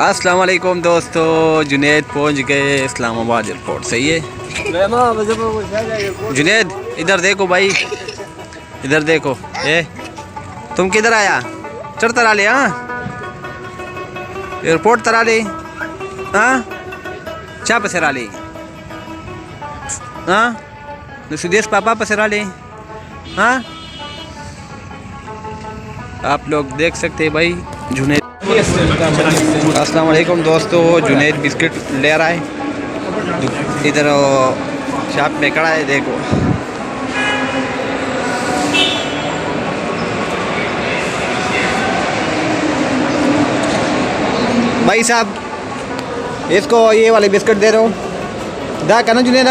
अस्सलाम वालेकुम दोस्तों, जुनैद पहुंच गए इस्लामाबाद एयरपोर्ट। सही है जुनैद, इधर देखो भाई, इधर देखो। तुम किधर आया? चढ़ तरा ले। हाँ एयरपोर्ट तरा ले। हाँ चा पसरा ले। हाँ सुदेश पापा पसरा ले। हाँ आप लोग देख सकते हैं भाई जुनैद। अस्सलाम वालेकुम दोस्तों, जुनैद बिस्किट ले रहा है, इधर शॉप में खड़ा है। देखो भाई साहब, इसको ये वाले बिस्किट दे रहा हूँ। दा कहना जुनैद।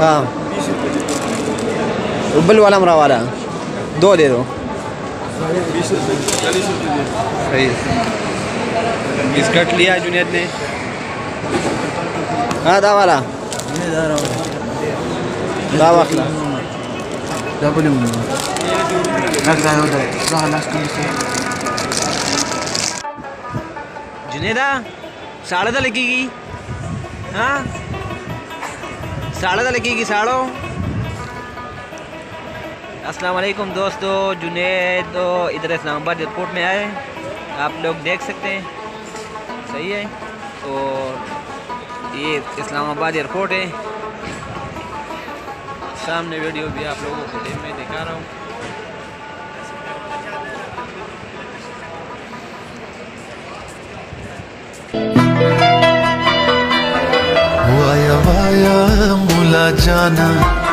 हाँ उबल वाला मरा वाला 2 दे दो। सही बिस्किट लिया जुनैद ने। हाँ दा वाला दा वाला जुनैदा साड़ा तो लगेगी। हाँ साड़ा तो लगेगी साड़ो। अस्सलाम वालेकुम दोस्तों, जुनैद इधर इस्लामाबाद एयरपोर्ट में आए, आप लोग देख सकते हैं। सही है, और ये इस्लामाबाद एयरपोर्ट है। सामने वीडियो भी आप लोगों को मैं दिखा रहा हूँ। मुला जाना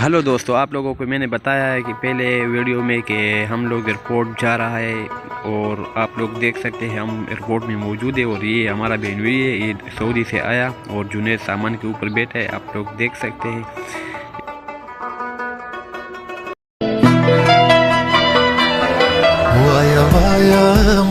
हेलो दोस्तों, आप लोगों को मैंने बताया है कि पहले वीडियो में कि हम लोग एयरपोर्ट जा रहा है और आप लोग देख सकते हैं हम एयरपोर्ट में मौजूद है और ये हमारा बहनोई है, ये सऊदी से आया और जुनैद सामान के ऊपर बैठा है, आप लोग देख सकते हैं। Via via